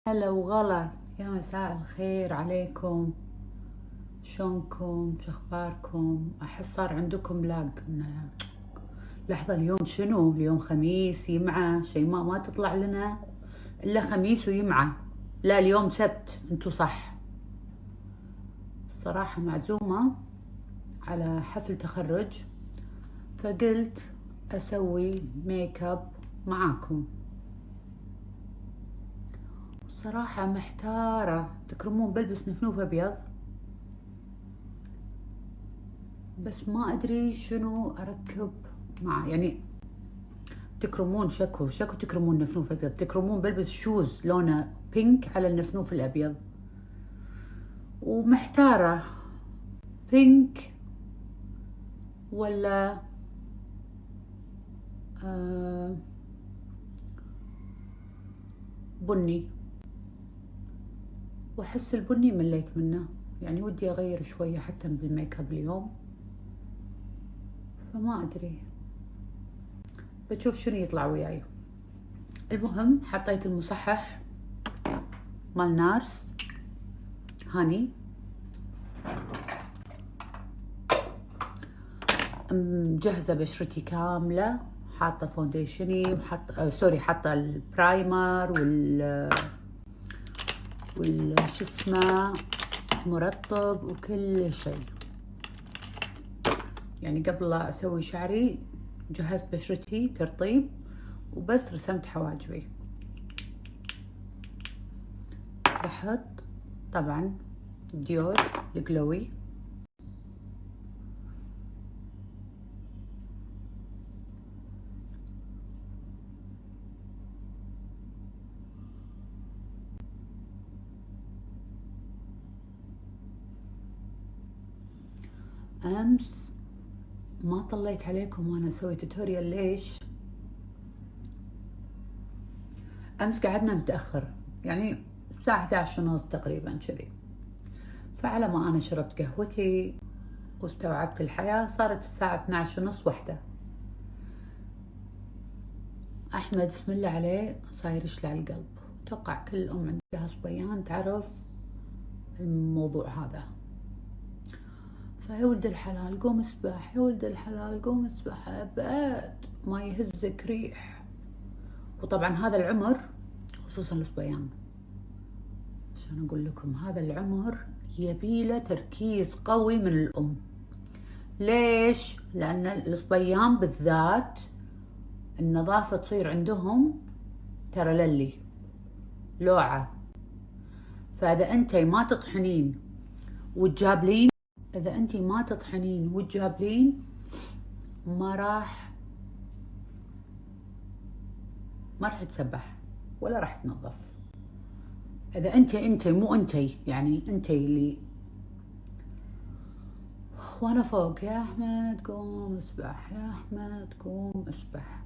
هلا وغلا، يا مساء الخير عليكم. شلونكم؟ شخباركم؟ احس صار عندكم لاج لحظة. اليوم شنو؟ اليوم خميس، يمعة شيماء ما تطلع لنا الا خميس ويمعة. لا اليوم سبت، انتو صح. الصراحة معزومة على حفل تخرج، فقلت اسوي ميك اب معاكم. الصراحة محتارة، تكرمون بلبس نفنوف ابيض بس ما ادري شنو اركب معه. يعني تكرمون شكو تكرمون نفنوف ابيض، تكرمون بلبس شوز لونه بينك على النفنوف الابيض، ومحتارة بينك ولا بني. واحس البني مليت منه، يعني ودي اغير شوية حتى بالميك اب اليوم، فما ادري، بشوف شنو يطلع وياي. المهم حطيت المصحح مال نارس هاني، مجهزة بشرتي كاملة، حاطة فونديشني وحاطة حاطة البرايمر شو اسمه مرطب وكل شيء. يعني قبل لا اسوي شعري جهزت بشرتي ترطيب، وبس رسمت حواجبي. بحط طبعا ديور الجلوي، امس ما طليت عليكم وانا اسوي توتوريال. ليش؟ امس قعدنا متاخر، يعني الساعه 11 ونص تقريبا كذي، فعلى ما انا شربت قهوتي واستوعبت الحياه صارت الساعه 12 ونص واحدة. احمد بسم الله عليه صاير يشلع القلب، اتوقع كل ام عندها صبيان تعرف الموضوع هذا. فيا ولد الحلال قوم اسبح، يا ولد الحلال قوم اسبح، ابد ما يهزك ريح. وطبعا هذا العمر خصوصا الصبيان، عشان اقول لكم هذا العمر يبيله تركيز قوي من الام. ليش؟ لان الصبيان بالذات النظافة تصير عندهم ترى للي لوعة. فاذا انتي ما تطحنين وتجابلين، اذا انتي ما تطحنين وتجابلين ما راح تسبح ولا راح تنظف. اذا انتي مو انتي، يعني انتي اللي وانا فوق يا احمد قوم اسبح، يا احمد قوم اسبح،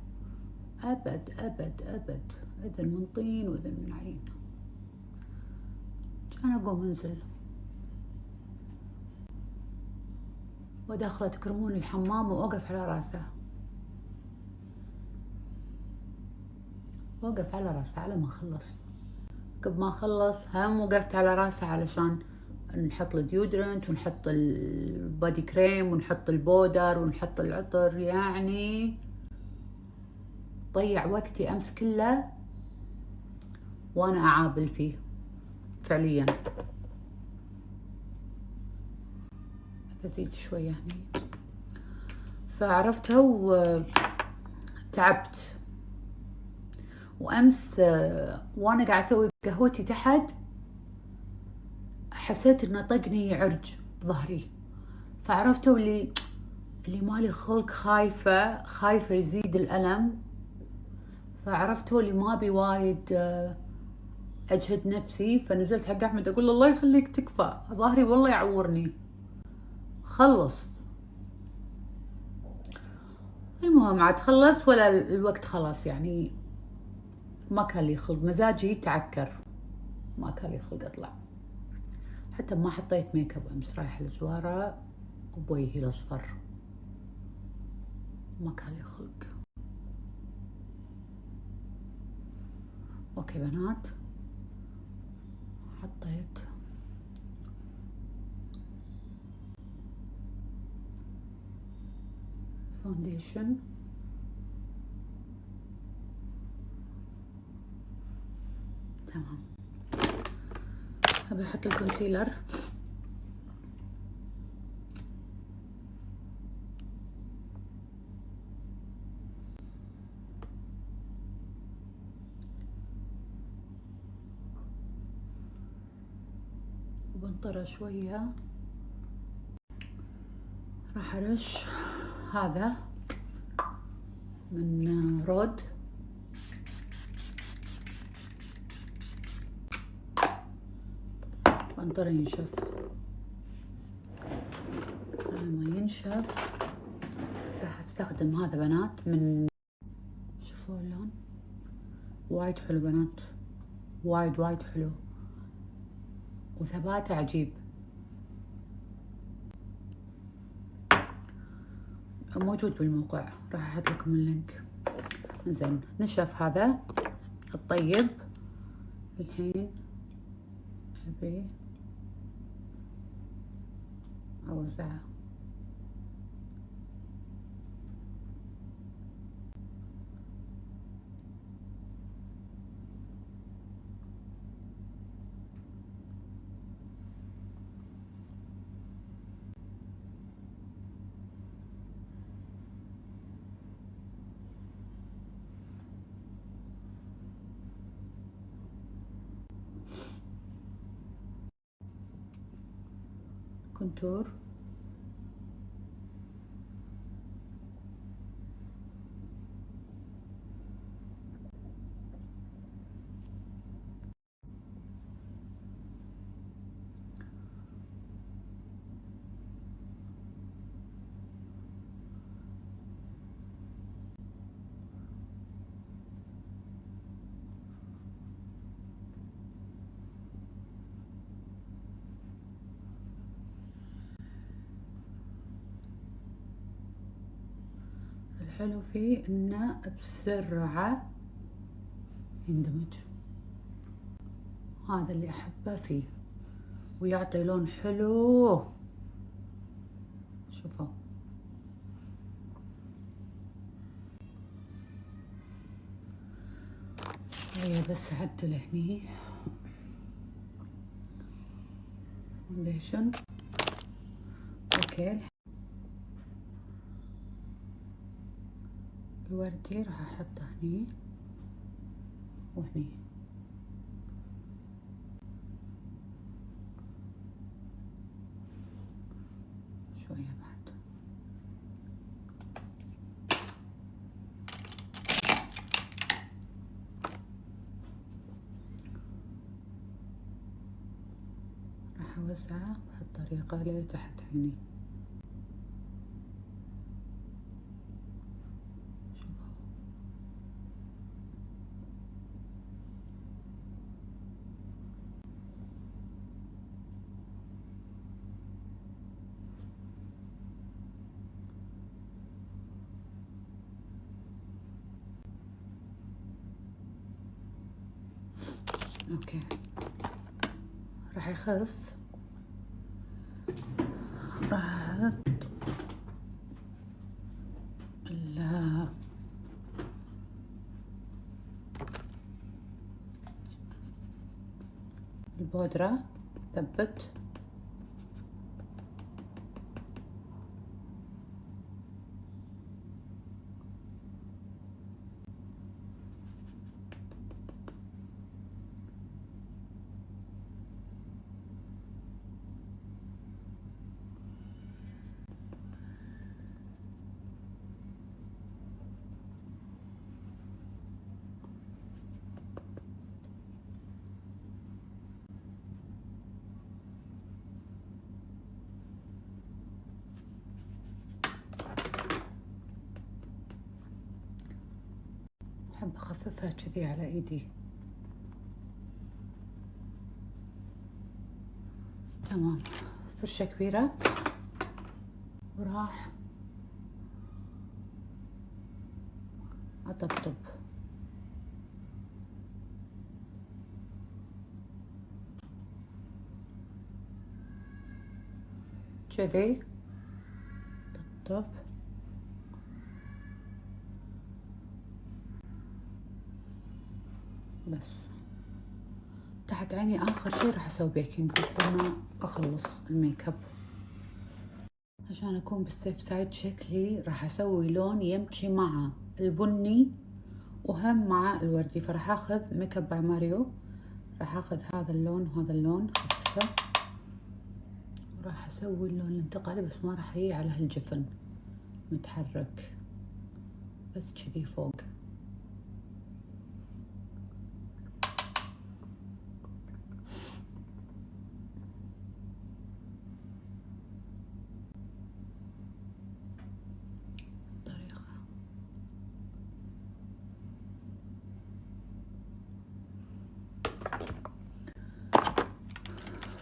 ابد ابد ابد، اذن من طين واذن من عين. كان اقوم انزل وداخله تكرمون الحمام واوقف على راسه، وقف على راسه على ما خلص. قبل ما خلص هم وقفت على راسه علشان نحط الديودرنت ونحط البادي كريم ونحط البودر ونحط العطر. يعني ضيع وقتي امس كله وانا اعابل فيه فعليا. بزيد شوية هني. فعرفتها وتعبت. وامس وانا قاعد اسوي قهوتي تحت حسيت انه طقني عرج ظهري، فعرفتوا اللي مالي خلق، خايفة يزيد الألم. فعرفتوا اللي ما بي وايد أجهد نفسي، فنزلت حق أحمد أقول له الله يخليك تكفى ظهري والله يعورني خلص. المهم عاد خلص ولا الوقت خلاص، يعني ما كان لي خلق، مزاجي تعكر، ما كان لي خلق أطلع. حتى ما حطيت ميك اب أمس، رايحة الزوارة وبوجهي الأصفر، ما كان لي خلق. اوكي بنات، حطيت فاونديشن، تمام. ابي احط الكونسيلر. وبنطره شوية. راح ارش هذا من رود، وانطره ينشف. لما ينشف راح استخدم هذا بنات من، شوفوا اللون وايد حلو بنات، وايد وايد حلو وثباته عجيب. موجود بالموقع، راح احط لكم اللينك. زين، نشف هذا الطيب. الحين ابي اوزعه. كونتور. الحلو فيه انه بسرعة يندمج، هذا اللي احبه فيه، ويعطي لون حلو. شوفوا شوية بس اعدل هني فاونديشن. اوكي، الوردي راح احطه هني وهني. شوية بعد. راح اوزعه بهالطريقة لتحت عيني. اوكي، راح يخف. راح احط البودرة، ثبت. احب اخففها كذي على ايدي. تمام، فرشة كبيرة وراح اطبطب. كذي طب بس. تحت عيني اخر شي راح اسوي بيكنج بس لما اخلص الميك اب عشان اكون بالسيف سايد. شكلي راح اسوي لون يمشي مع البني وهم مع الوردي، فراح اخذ ميك اب باي ماريو، راح اخذ هذا اللون وهذا اللون خفيفه وراح اسوي اللون الانتقالي بس ما راح يجي على هالجفن متحرك بس كذي فوق.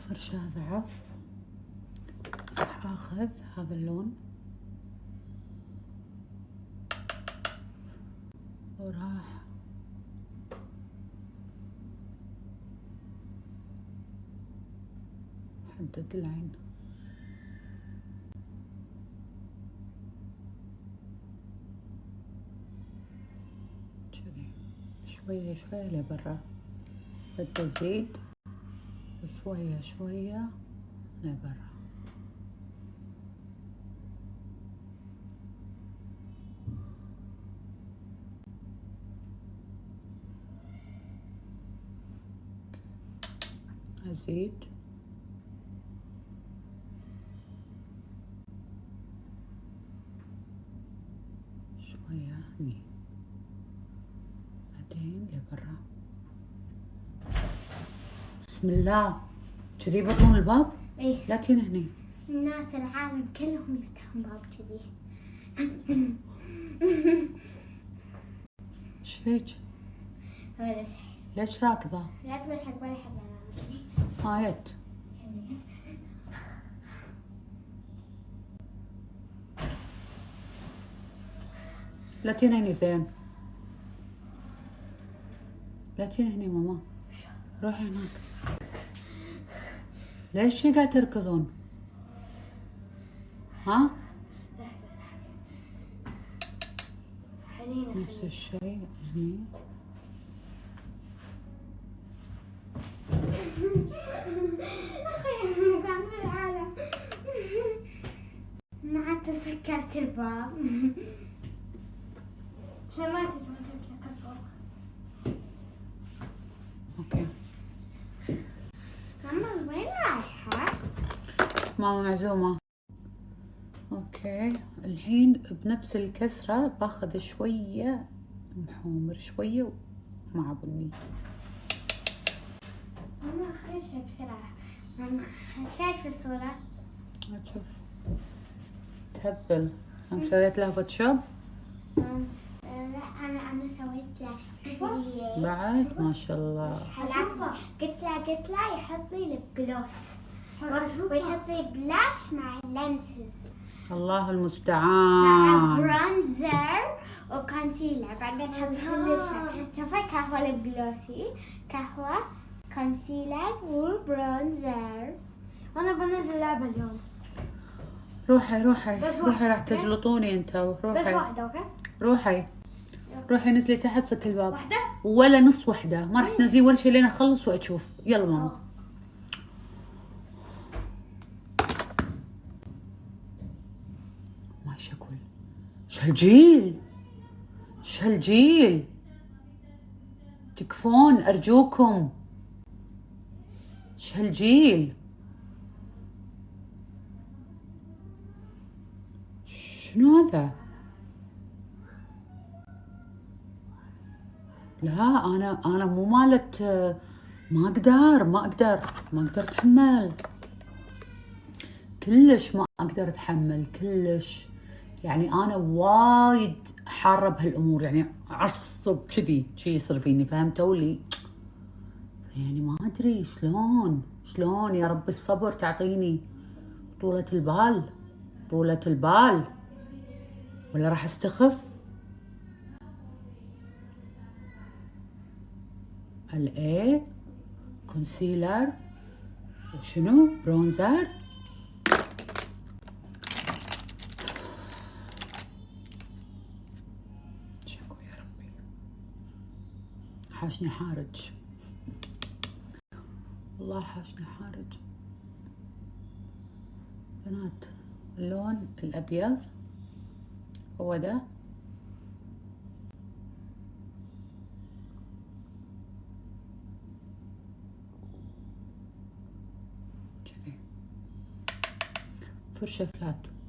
فرشة ضعف راح اخذ هذا اللون وراح احدد العين كذي شوية شوية لبرا، بدي ازيد وشوية شوية لبرا. ازيد شوية هني بعدين لبرا. بسم الله كذي بطون الباب؟ ايه لا تين هني. الناس العالم كلهم يفتحون باب كذي. ايش فيك؟ ولا شيء. ليش راكضة؟ لا تقول حق ولا حد. هايت لا تين هني زين، لا تين هني ماما، روحي هناك. ليش قاعد تركضون؟ ها؟ نفس الشيء هني. اخي مقام العالم. ما عاد سكرت الباب. سمعت سكرت الباب. اوكي ماما وين رايحة؟ ماما معزومة. اوكي الحين بنفس الكسرة باخذ شوية محمر شوية مع بني. ماما خير شيء بسرعة. ماما شايف الصورة؟ اشوف تهبل. انا سويت لها فوتوشوب لا انا سويت له بعد ما شاء الله. قلت له يحط لي لب جلوس ويحط لي بلاش مع اللينسز الله مع المستعان. برونزر وكونسيلر. بعدين حط كل شيء. شوفي قهوة لب جلوسي، قهوة كونسيلر وبرونزر. انا بنزل لعبة اليوم. روحي بس روحي راح واحدة. تجلطوني انت. بس روحي واحدة اوكي؟ روحي نزلي تحت سك الباب. واحدة؟ ولا نص وحدة، ما راح تنزلي ولا شيء لين اخلص واشوف. يلا ماما. ما شكل شو هالجيل تكفون ارجوكم. شو هالجيل؟ شنو هذا؟ لا انا مو مالت. ما اقدر اتحمل كلش. ما اقدر اتحمل كلش. يعني انا وايد حارة بهالامور، يعني اعصب كذي شي يصير فيني، فهمتوا لي؟ يعني ما ادري شلون يا رب الصبر تعطيني طولة البال ولا راح استخف. الاي كونسيلر وشنو برونزر. حاشني حارج، والله حاشني حارج بنات. اللون الأبيض هو ده، فرشة فلات.